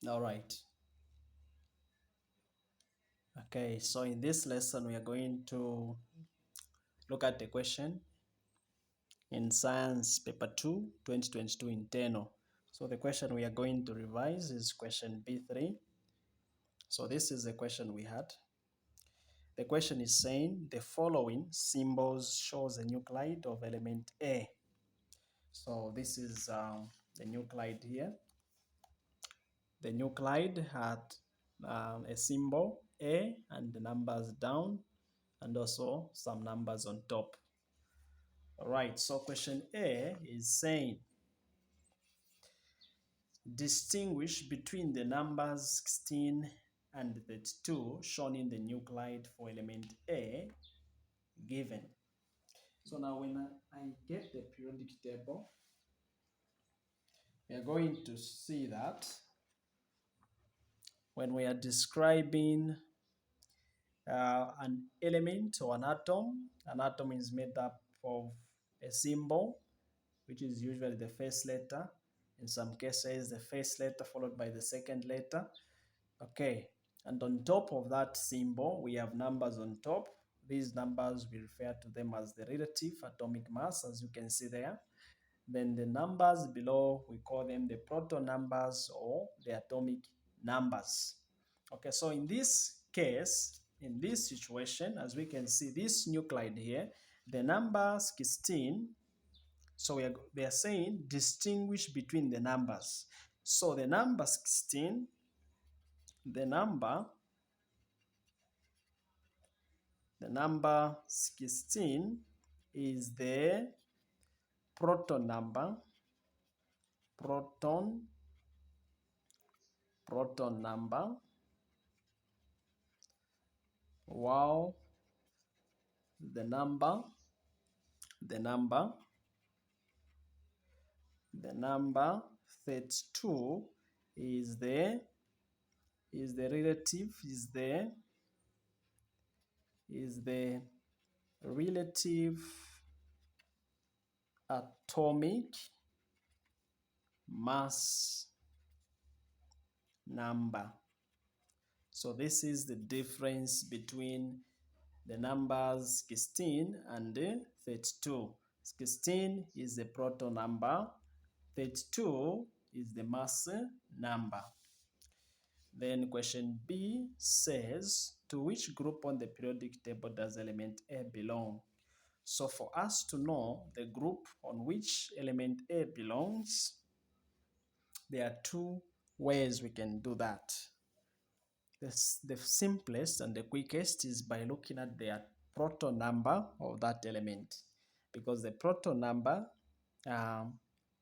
All right. Okay, so in this lesson, we are going to look at the question in Science Paper 2, 2022 internal. So the question we are going to revise is question B3. So this is the question we had. The question is saying the following symbols shows a nuclide of element A. So this is the nuclide here. The nuclide had a symbol A and the numbers down and also some numbers on top. All right, so question A is saying distinguish between the numbers 16 and 32 shown in the nuclide for element A given. So now when I get the periodic table, we are going to see that when we are describing an element or an atom is made up of a symbol, which is usually the first letter. In some cases, the first letter followed by the second letter. Okay, and on top of that symbol, we have numbers on top. These numbers, we refer to them as the relative atomic mass, as you can see there. Then the numbers below, we call them the proton numbers or the atomic numbers. Okay, so in this case, in this situation, as we can see, this nuclide here, the number 16, so they are saying distinguish between the numbers. So the number 16, the number 16 is the proton number, proton number, while the number, the number, the number 32 is the relative, is the relative atomic mass number. So this is the difference between the numbers 16 and 32. 16 is the proton number, 32 is the mass number. Then question B says, to which group on the periodic table does element A belong? So for us to know the group on which element A belongs, there are two ways we can do that. The simplest and the quickest is by looking at the proton number of that element, because the proton number um,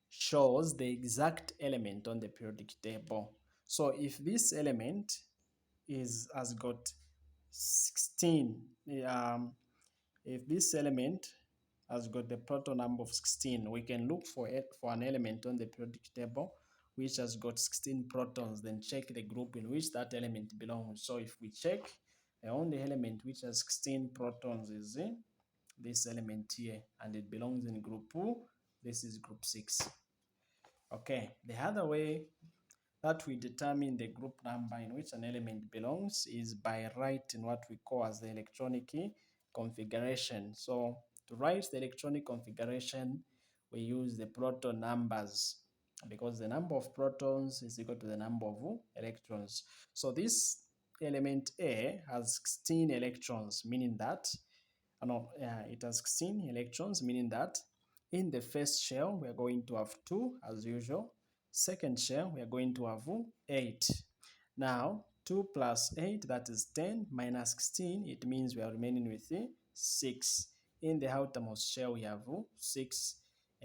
shows the exact element on the periodic table. So if this element has got 16, if this element has got the proton number of 16, we can look for an element on the periodic table which has got 16 protons, then check the group in which that element belongs. So if we check, the only element which has 16 protons is this element here, and it belongs in group 2. This is group 6. Okay, the other way that we determine the group number in which an element belongs is by writing what we call as the electronic configuration. So to write the electronic configuration, we use the proton numbers, because the number of protons is equal to the number of electrons. So this element A has 16 electrons, meaning that, it has 16 electrons, meaning that in the first shell, we are going to have 2 as usual. Second shell, we are going to have 8. Now, 2 plus 8, that is 10, minus 16, it means we are remaining with 6. In the outermost shell, we have 6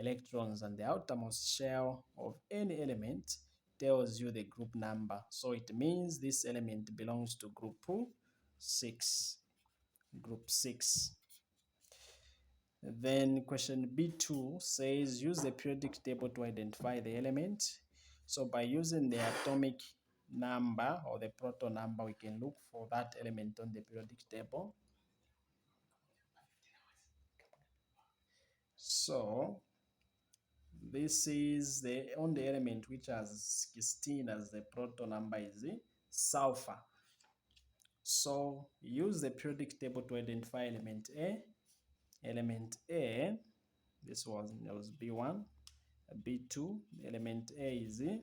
electrons, and the outermost shell of any element tells you the group number. So it means this element belongs to group 6. Group 6. Then question B2 says use the periodic table to identify the element. So by using the atomic number or the proton number, we can look for that element on the periodic table. So This is the only element which has 16 as the proton number is the sulfur. So use the periodic table to identify element A. Element A, this was B1, B2. Element A is the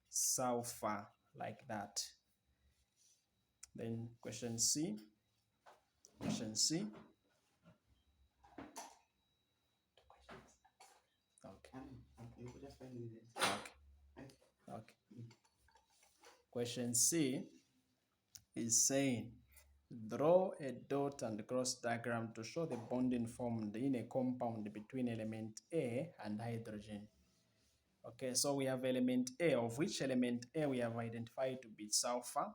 sulfur, like that. Then question C. Question C. Okay. Okay. Question C is saying, draw a dot and cross diagram to show the bonding formed in a compound between element A and hydrogen. Okay, so we have element A, of which element A we have identified to be sulfur.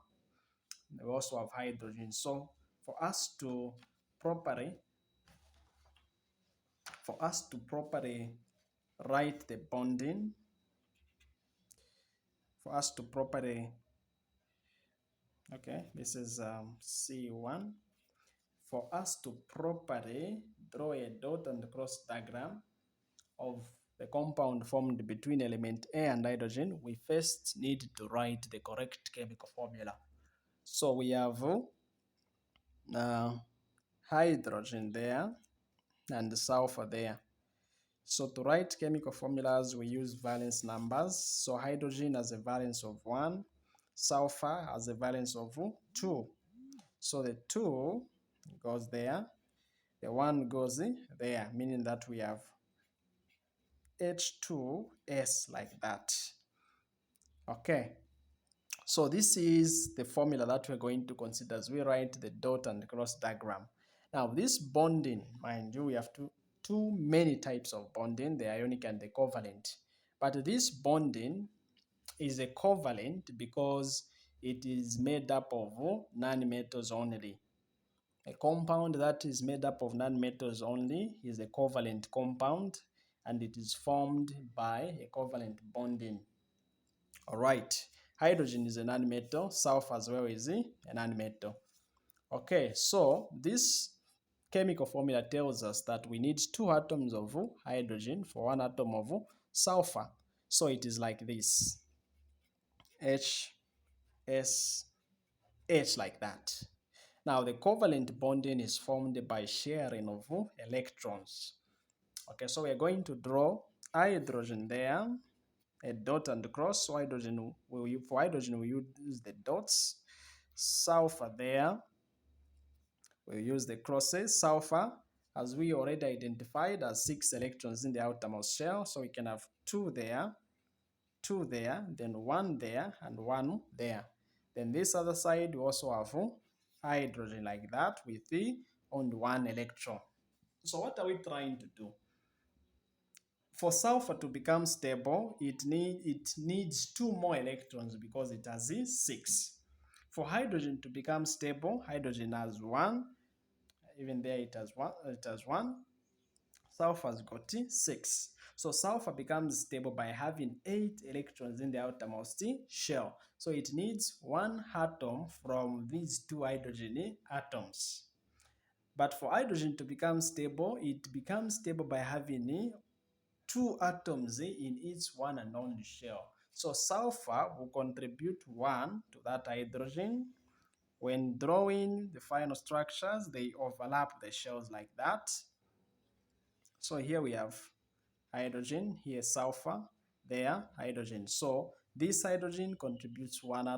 We also have hydrogen. So for us to properly write the bonding, okay, this is C1. For us to properly draw a dot and cross diagram of the compound formed between element A and hydrogen, we first need to write the correct chemical formula. So we have hydrogen there and sulfur there. So to write chemical formulas, we use valence numbers. So hydrogen has a valence of 1, sulfur has a valence of 2. So the 2 goes there, the 1 goes there, meaning that we have H2S like that. Okay, so this is the formula that we're going to consider as we write the dot and cross diagram. Now this bonding, mind you, we have two many types of bonding, the ionic and the covalent. But this bonding is a covalent because it is made up of nonmetals only. A compound that is made up of nonmetals only is a covalent compound, and it is formed by a covalent bonding. All right, hydrogen is a nonmetal, sulfur as well is a nonmetal. Okay, so this chemical formula tells us that we need 2 atoms of hydrogen for 1 atom of sulfur. So it is like this, H, S, H, like that. Now the covalent bonding is formed by sharing of electrons. Okay, so we are going to draw hydrogen there, a dot and cross. So for hydrogen we use the dots. Sulfur there, we use the crosses. Sulfur, as we already identified, has 6 electrons in the outermost shell, so we can have 2 there, 2 there, then 1 there, and 1 there. Then this other side we also have hydrogen like that with only 1 electron. So what are we trying to do? For sulfur to become stable, it needs 2 more electrons because it has 6. For hydrogen to become stable, hydrogen has 1. Even there it has 1. Sulfur has got 6. So sulfur becomes stable by having 8 electrons in the outermost shell. So it needs 1 atom from these 2 hydrogen atoms. But for hydrogen to become stable, it becomes stable by having 2 atoms in each one and only shell. So sulfur will contribute 1 to that hydrogen. When drawing the final structures, they overlap the shells like that. So here we have hydrogen, here sulfur, there hydrogen. So this hydrogen contributes 1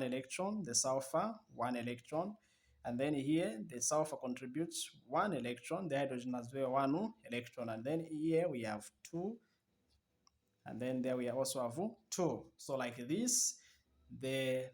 electron, the sulfur 1 electron, and then here the sulfur contributes 1 electron, the hydrogen as well 1 electron, and then here we have 2, and then there we also have 2. So like this, the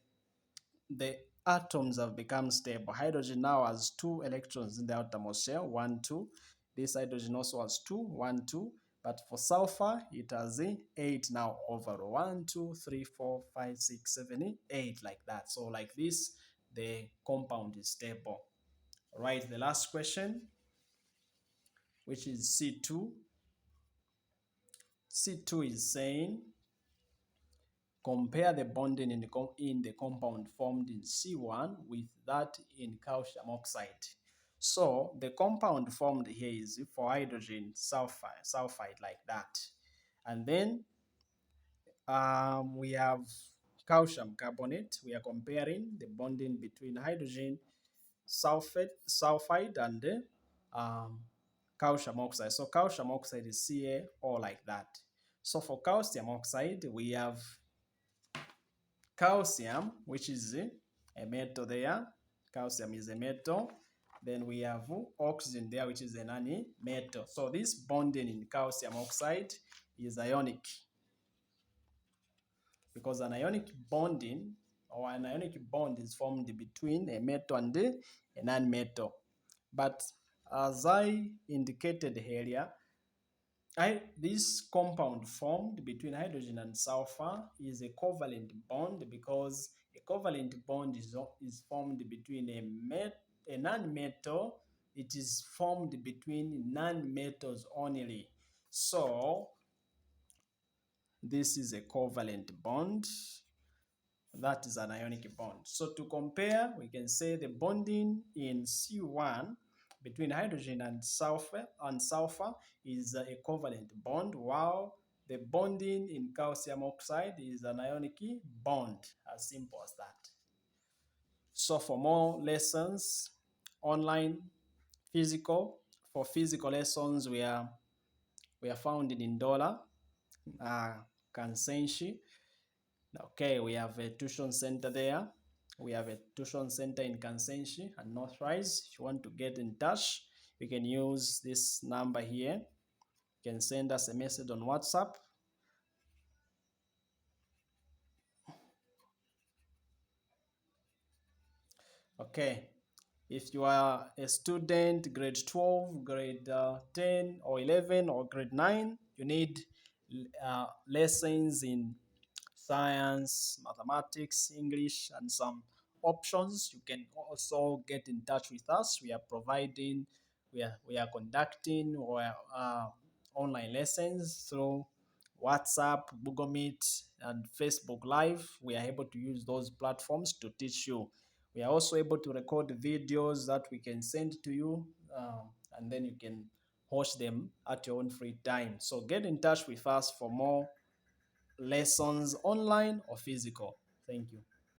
atoms have become stable. Hydrogen now has 2 electrons in the outermost shell, 1, 2. This hydrogen also has 2, 1, 2. But for sulfur, it has 8 now overall. 1, 2, 3, 4, 5, 6, 7, 8, like that. So like this, the compound is stable. All right, the last question, which is C2. C2 is saying, compare the bonding in the compound formed in C1 with that in calcium oxide. So the compound formed here is for hydrogen sulfide like that. And then we have calcium carbonate. We are comparing the bonding between hydrogen sulfide and calcium oxide. So calcium oxide is CaO like that. So for calcium oxide, we have calcium, which is a metal there. Calcium is a metal. Then we have oxygen there, which is a non-metal. So this bonding in calcium oxide is ionic, because an ionic bonding or an ionic bond is formed between a metal and a non-metal. But as I indicated earlier, this compound formed between hydrogen and sulfur is a covalent bond, because a covalent bond is formed between a non-metal. It is formed between non-metals only. So this is a covalent bond. That is an ionic bond. So to compare, we can say the bonding in C1 between hydrogen and sulfur is a covalent bond, while the bonding in calcium oxide is an ionic bond. As simple as that. So for more lessons, online, physical, for physical lessons, we are found in Ndola, Kansenshi. Okay, we have a tuition center there. We have a tuition center in Kansenshi and Northrise. If you want to get in touch, you can use this number here. You can send us a message on WhatsApp. Okay, if you are a student, grade 12, grade 10 or 11 or grade 9, you need lessons in science, mathematics, English, and some options. You can also get in touch with us. We are conducting online lessons through WhatsApp, Google Meet, and Facebook Live. We are able to use those platforms to teach you. We are also able to record videos that we can send to you, and then you can watch them at your own free time. So get in touch with us for more lessons online or physical. Thank you.